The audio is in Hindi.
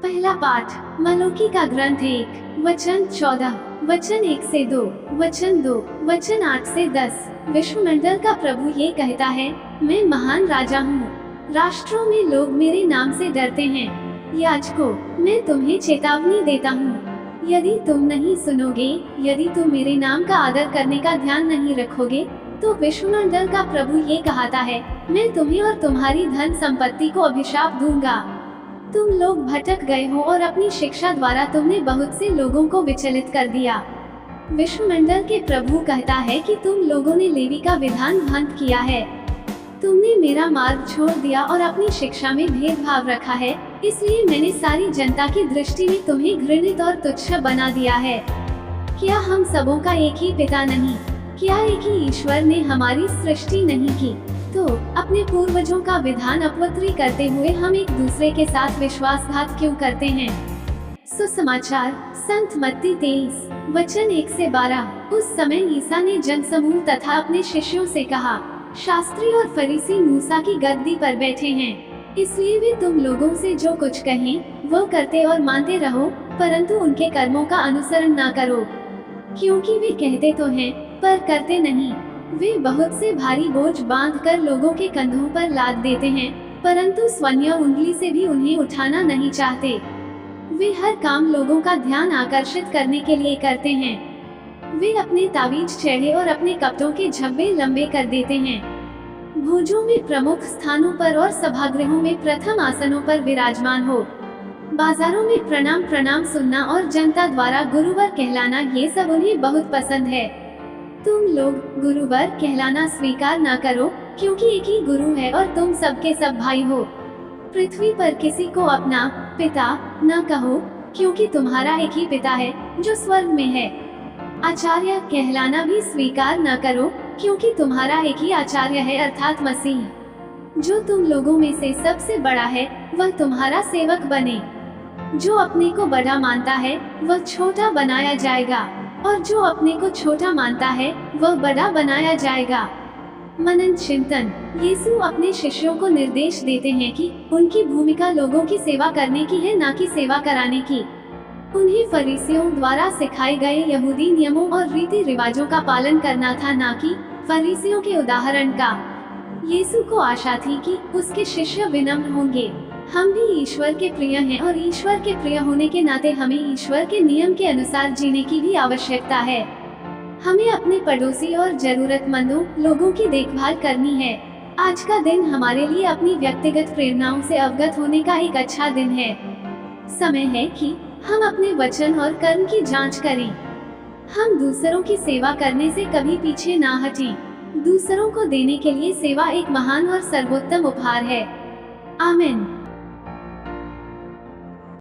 पहला पाठ मलूकी का ग्रंथ 1 वचन 14 वचन 1 से 2 वचन 2 वचन 8 से 10। विश्वमंडल का प्रभु ये कहता है, मैं महान राजा हूँ। राष्ट्रों में लोग मेरे नाम से डरते हैं। याजकों, मैं तुम्हें चेतावनी देता हूँ, यदि तुम नहीं सुनोगे, यदि तुम मेरे नाम का आदर करने का ध्यान नहीं रखोगे, तो विश्वमंडल का प्रभु ये कहता है, मैं तुम्हें और तुम्हारी धन संपत्ति को अभिशाप दूंगा। तुम लोग भटक गए हो और अपनी शिक्षा द्वारा तुमने बहुत से लोगों को विचलित कर दिया। विश्वमंडल के प्रभु कहता है कि तुम लोगों ने लेवी का विधान भंग किया है। तुमने मेरा मार्ग छोड़ दिया और अपनी शिक्षा में भेदभाव रखा है, इसलिए मैंने सारी जनता की दृष्टि में तुम्हें घृणित और तुच्छ बना दिया है। क्या हम सबों का एक ही पिता नहीं? क्या एक ही ईश्वर ने हमारी सृष्टि नहीं की? तो अपने पूर्वजों का विधान अपवित्र करते हुए हम एक दूसरे के साथ विश्वासघात क्यों करते हैं? सुसमाचार संत मत्ती 23 वचन 1 से 12। उस समय ईसा ने जनसमूह तथा अपने शिष्यों से कहा, शास्त्री और फरीसी मूसा की गद्दी पर बैठे हैं, इसलिए वे तुम लोगों से जो कुछ कहें वो करते और मानते रहो, परंतु उनके कर्मों का अनुसरण न करो, क्योंकि वे कहते तो हैं पर करते नहीं। वे बहुत से भारी बोझ बांधकर लोगों के कंधों पर लाद देते हैं, परंतु स्वर्ण उंगली से भी उन्हें उठाना नहीं चाहते। वे हर काम लोगों का ध्यान आकर्षित करने के लिए करते हैं। वे अपने तावीज चढ़े और अपने कपड़ों के झब्बे लंबे कर देते हैं। भोजों में प्रमुख स्थानों पर और सभागृहों में प्रथम आसनों पर विराजमान हो। बाजारों में प्रणाम प्रणाम सुनना और जनता द्वारा गुरुवर कहलाना, ये सब उन्हें बहुत पसंद है। तुम लोग गुरुवर कहलाना स्वीकार न करो, क्योंकि एक ही गुरु है और तुम सबके सब भाई हो। पृथ्वी पर किसी को अपना पिता न कहो, क्योंकि तुम्हारा एक ही पिता है जो स्वर्ग में है। आचार्य कहलाना भी स्वीकार न करो, क्योंकि तुम्हारा एक ही आचार्य है, अर्थात मसीह। जो तुम लोगों में से सबसे बड़ा है वह तुम्हारा सेवक बने। जो अपने को बड़ा मानता है वह छोटा बनाया जाएगा, और जो अपने को छोटा मानता है वह बड़ा बनाया जाएगा। मनन चिंतन। यीशु अपने शिष्यों को निर्देश देते हैं कि उनकी भूमिका लोगों की सेवा करने की है, न कि सेवा कराने की। उन्हें फरीसियों द्वारा सिखाए गए यहूदी नियमों और रीति रिवाजों का पालन करना था, न कि फरीसियों के उदाहरण का। यीशु को आशा थी कि उसके शिष्य विनम्र होंगे। हम भी ईश्वर के प्रिय हैं और ईश्वर के प्रिय होने के नाते हमें ईश्वर के नियम के अनुसार जीने की भी आवश्यकता है। हमें अपने पड़ोसी और जरूरतमंदों लोगों की देखभाल करनी है। आज का दिन हमारे लिए अपनी व्यक्तिगत प्रेरणाओं से अवगत होने का एक अच्छा दिन है। समय है कि हम अपने वचन और कर्म की जांच करें। हम दूसरों की सेवा करने से कभी पीछे ना हटें। दूसरों को देने के लिए सेवा एक महान और सर्वोत्तम उपहार है। आमीन।